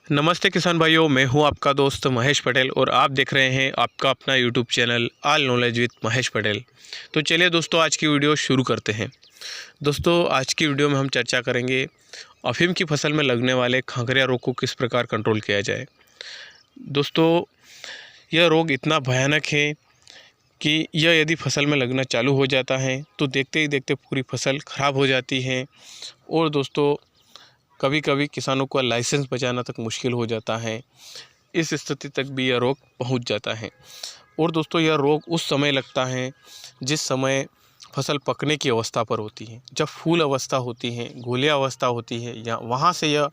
नमस्ते किसान भाइयों, मैं हूं आपका दोस्त महेश पटेल और आप देख रहे हैं आपका अपना YouTube channel all knowledge with Mahesh Patel. तो चलिए दोस्तों, आज की वीडियो शुरू करते हैं। दोस्तों, आज की वीडियो में हम चर्चा करेंगे अफीम की फसल में लगने वाले खांखरिया रोग को किस प्रकार कंट्रोल किया जाए। दोस्तों, यह रोग इतना भयानक है कि यह यदि फसल में लगना चालू हो जाता है तो देखते ही देखते पूरी फसल ख़राब हो जाती है। और दोस्तों, कभी कभी किसानों का लाइसेंस बचाना तक मुश्किल हो जाता है। इस स्थिति तक भी यह रोग पहुंच जाता है। और दोस्तों, यह रोग उस समय लगता है जिस समय फसल पकने की अवस्था पर होती है। जब फूल अवस्था होती है, गोलियां अवस्था होती है, या वहाँ से यह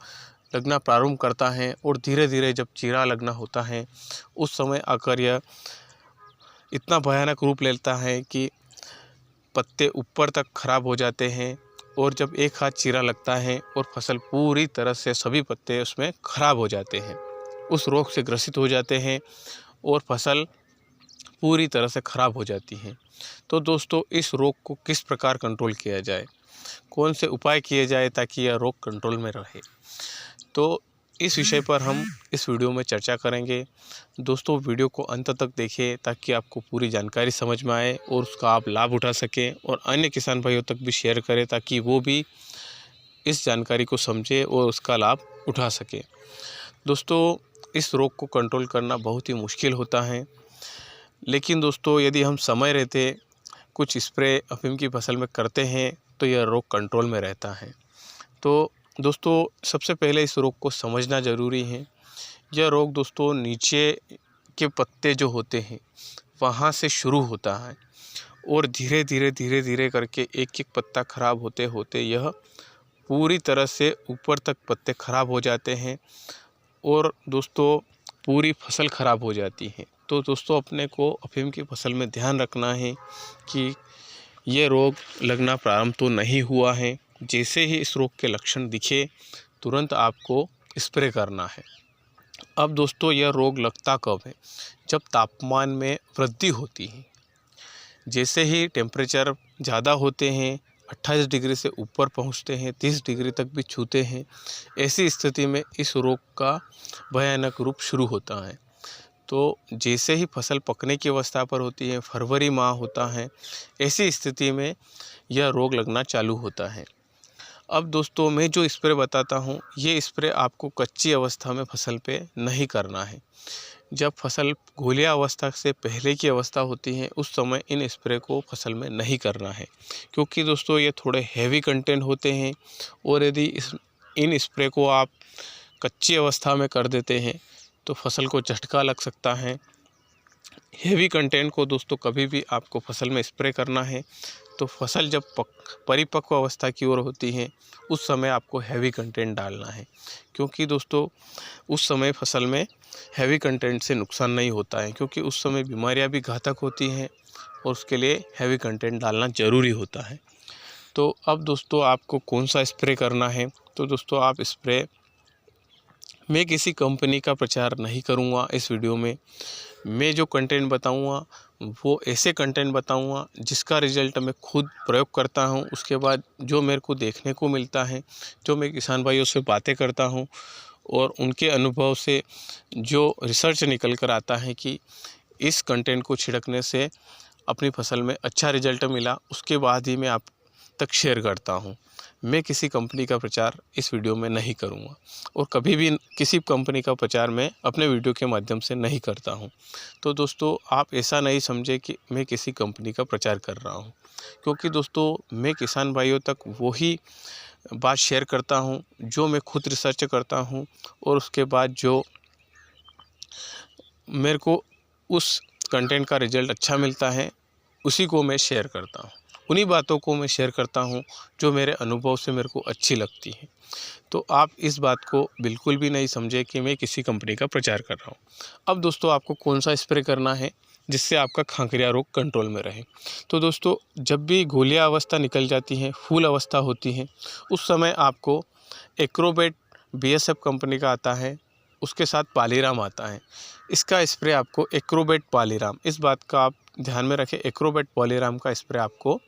लगना प्रारंभ करता है और धीरे धीरे जब चीरा लगना होता है उस समय आकर यह इतना भयानक रूप लेता है कि पत्ते ऊपर तक खराब हो जाते हैं। और जब एक हाथ चीरा लगता है और फसल पूरी तरह से सभी पत्ते उसमें खराब हो जाते हैं, उस रोग से ग्रसित हो जाते हैं और फसल पूरी तरह से खराब हो जाती है। तो दोस्तों, इस रोग को किस प्रकार कंट्रोल किया जाए, कौन से उपाय किए जाए ताकि यह रोग कंट्रोल में रहे, तो इस विषय पर हम इस वीडियो में चर्चा करेंगे। दोस्तों, वीडियो को अंत तक देखें ताकि आपको पूरी जानकारी समझ में आए और उसका आप लाभ उठा सकें और अन्य किसान भाइयों तक भी शेयर करें ताकि वो भी इस जानकारी को समझे और उसका लाभ उठा सके। दोस्तों, इस रोग को कंट्रोल करना बहुत ही मुश्किल होता है, लेकिन दोस्तों यदि हम समय रहते कुछ स्प्रे अफीम की फसल में करते हैं तो यह रोग कंट्रोल में रहता है। तो दोस्तों, सबसे पहले इस रोग को समझना ज़रूरी है। यह रोग दोस्तों नीचे के पत्ते जो होते हैं वहाँ से शुरू होता है और धीरे धीरे करके एक एक पत्ता खराब होते होते यह पूरी तरह से ऊपर तक पत्ते खराब हो जाते हैं और दोस्तों पूरी फसल खराब हो जाती है। तो दोस्तों, अपने को अफीम की फसल में ध्यान रखना है कि ये रोग लगना प्रारंभ तो नहीं हुआ है। जैसे ही इस रोग के लक्षण दिखे तुरंत आपको स्प्रे करना है। अब दोस्तों, यह रोग लगता कब है? जब तापमान में वृद्धि होती है। जैसे ही टेम्परेचर ज़्यादा होते हैं, 28 डिग्री से ऊपर पहुंचते हैं, 30 डिग्री तक भी छूते हैं, ऐसी स्थिति में इस रोग का भयानक रूप शुरू होता है। तो जैसे ही फसल पकने की अवस्था पर होती है, फरवरी माह होता है, ऐसी स्थिति में यह रोग लगना चालू होता है। अब दोस्तों, मैं जो स्प्रे बताता हूँ ये स्प्रे आपको कच्ची अवस्था में फसल पे नहीं करना है। जब फसल गोलिया अवस्था से पहले की अवस्था होती है उस समय इन स्प्रे को फसल में नहीं करना है, क्योंकि दोस्तों ये थोड़े हैवी कंटेंट होते हैं और यदि इन स्प्रे को आप कच्ची अवस्था में कर देते हैं तो फसल को झटका लग सकता है। हेवी कंटेंट को दोस्तों कभी भी आपको फसल में स्प्रे करना है तो फसल जब परिपक्व अवस्था की ओर होती है उस समय आपको हैवी कंटेंट डालना है, क्योंकि दोस्तों उस समय फसल में हैवी कंटेंट से नुकसान नहीं होता है, क्योंकि उस समय बीमारियां भी घातक होती हैं और उसके लिए हैवी कंटेंट डालना ज़रूरी होता है। तो अब दोस्तों, आपको कौन सा स्प्रे करना है? तो दोस्तों, आप स्प्रे, मैं किसी कंपनी का प्रचार नहीं करूंगा इस वीडियो में। मैं जो कंटेंट बताऊंगा वो ऐसे कंटेंट बताऊंगा जिसका रिज़ल्ट मैं खुद प्रयोग करता हूं, उसके बाद जो मेरे को देखने को मिलता है, जो मैं किसान भाइयों से बातें करता हूं और उनके अनुभव से जो रिसर्च निकल कर आता है कि इस कंटेंट को छिड़कने से अपनी फसल में अच्छा रिज़ल्ट मिला, उसके बाद ही मैं आप तक शेयर करता हूं। मैं किसी कंपनी का प्रचार इस वीडियो में नहीं करूंगा और कभी भी किसी कंपनी का प्रचार मैं अपने वीडियो के माध्यम से नहीं करता हूं। तो दोस्तों, आप ऐसा नहीं समझे कि मैं किसी कंपनी का प्रचार कर रहा हूं, क्योंकि दोस्तों मैं किसान भाइयों तक वही बात शेयर करता हूं जो मैं खुद रिसर्च करता हूं और उसके बाद जो मेरे को उस कंटेंट का रिज़ल्ट अच्छा मिलता है उसी को मैं शेयर करता हूँ। उन्हीं बातों को मैं शेयर करता हूँ जो मेरे अनुभव से मेरे को अच्छी लगती है। तो आप इस बात को बिल्कुल भी नहीं समझे कि मैं किसी कंपनी का प्रचार कर रहा हूँ। अब दोस्तों, आपको कौन सा स्प्रे करना है जिससे आपका खांखरिया रोग कंट्रोल में रहे? तो दोस्तों, जब भी गोलिया अवस्था निकल जाती है, फूल अवस्था होती है, उस समय आपको एक्रोबेट BSF कंपनी का आता है, उसके साथ पालीराम आता है। इसका स्प्रे आपको एक्रोबेट पालीराम, इस बात का आप ध्यान में रखें, एक्रोबेट पालीराम का स्प्रे आपको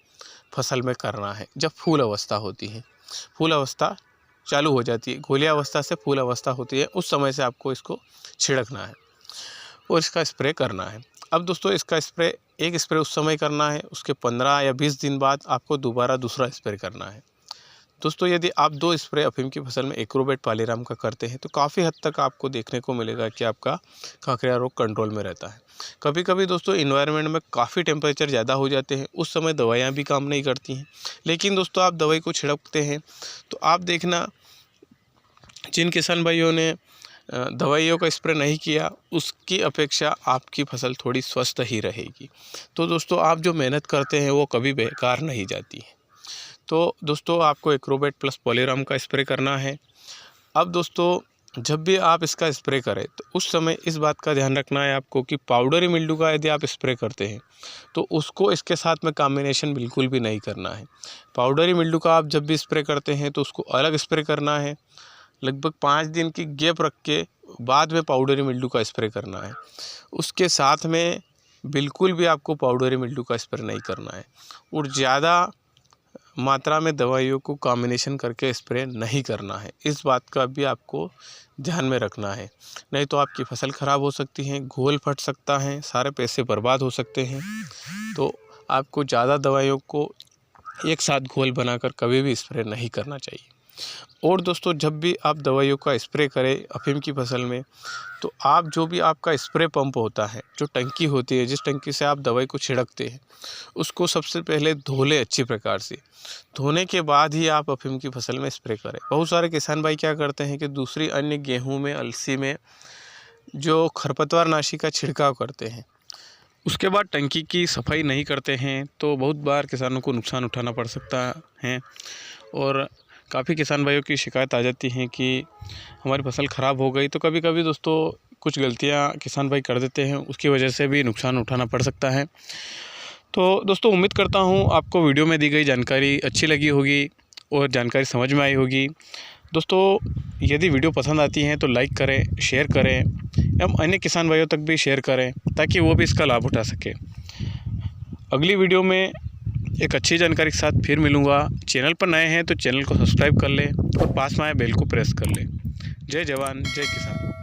फसल में करना है जब फूल अवस्था होती है। फूल अवस्था चालू हो जाती है, घोलिया अवस्था से फूल अवस्था होती है, उस समय से आपको इसको छिड़कना है और इसका स्प्रे करना है। अब दोस्तों इसका स्प्रे, एक स्प्रे उस समय करना है, उसके 15 या 20 दिन बाद आपको दोबारा दूसरा स्प्रे करना है। दोस्तों यदि आप 2 स्प्रे अफीम की फसल में एग्रोवेट पालीराम का करते हैं तो काफ़ी हद तक आपको देखने को मिलेगा कि आपका काकरिया रोग कंट्रोल में रहता है। कभी कभी दोस्तों इन्वायरमेंट में काफ़ी टेम्परेचर ज़्यादा हो जाते हैं, उस समय दवाइयाँ भी काम नहीं करती हैं। लेकिन दोस्तों आप दवाई को छिड़कते हैं तो आप देखना, जिन किसान भाइयों ने दवाइयों का स्प्रे नहीं किया उसकी अपेक्षा आपकी फसल थोड़ी स्वस्थ ही रहेगी। तो दोस्तों आप जो मेहनत करते हैं वो कभी बेकार नहीं जाती है। तो दोस्तों आपको एग्रोवेट प्लस पॉलीराम का स्प्रे करना है। अब दोस्तों जब भी आप इसका स्प्रे करें तो उस समय इस बात का ध्यान रखना है आपको कि पाउडरी मिल्ड्यू का यदि आप स्प्रे करते हैं तो उसको इसके साथ में कॉम्बिनेशन बिल्कुल भी नहीं करना है। पाउडरी मिल्ड्यू का आप जब भी स्प्रे करते हैं तो उसको अलग स्प्रे करना है, लगभग 5 दिन की गैप रख के बाद में पाउडरी मिल्ड्यू का स्प्रे करना है। उसके साथ में बिल्कुल भी आपको पाउडरी मिल्ड्यू का स्प्रे नहीं करना है और ज़्यादा मात्रा में दवाइयों को कॉम्बिनेशन करके स्प्रे नहीं करना है। इस बात का भी आपको ध्यान में रखना है, नहीं तो आपकी फसल ख़राब हो सकती है, घोल फट सकता है, सारे पैसे बर्बाद हो सकते हैं। तो आपको ज़्यादा दवाइयों को एक साथ घोल बनाकर कभी भी स्प्रे नहीं करना चाहिए। और दोस्तों जब भी आप दवाइयों का स्प्रे करें अफीम की फसल में तो आप जो भी आपका स्प्रे पंप होता है, जो टंकी होती है, जिस टंकी से आप दवाई को छिड़कते हैं, उसको सबसे पहले धो लें अच्छी प्रकार से। धोने के बाद ही आप अफीम की फसल में स्प्रे करें। बहुत सारे किसान भाई क्या करते हैं कि दूसरी अन्य गेहूँ में, अलसी में जो खरपतवार नाशी का छिड़काव करते हैं, उसके बाद टंकी की सफाई नहीं करते हैं तो बहुत बार किसानों को नुकसान उठाना पड़ सकता है। और काफ़ी किसान भाइयों की शिकायत आ जाती है कि हमारी फसल ख़राब हो गई। तो कभी कभी दोस्तों कुछ गलतियां किसान भाई कर देते हैं, उसकी वजह से भी नुकसान उठाना पड़ सकता है। तो दोस्तों उम्मीद करता हूं आपको वीडियो में दी गई जानकारी अच्छी लगी होगी और जानकारी समझ में आई होगी। दोस्तों यदि वीडियो पसंद आती है तो लाइक करें, शेयर करें एवं अन्य किसान भाइयों तक भी शेयर करें ताकि वो भी इसका लाभ उठा सकें। अगली वीडियो में एक अच्छी जानकारी के साथ फिर मिलूँगा। चैनल पर नए हैं तो चैनल को सब्सक्राइब कर लें और पास में आए बेल को प्रेस कर लें। जय जवान जय किसान।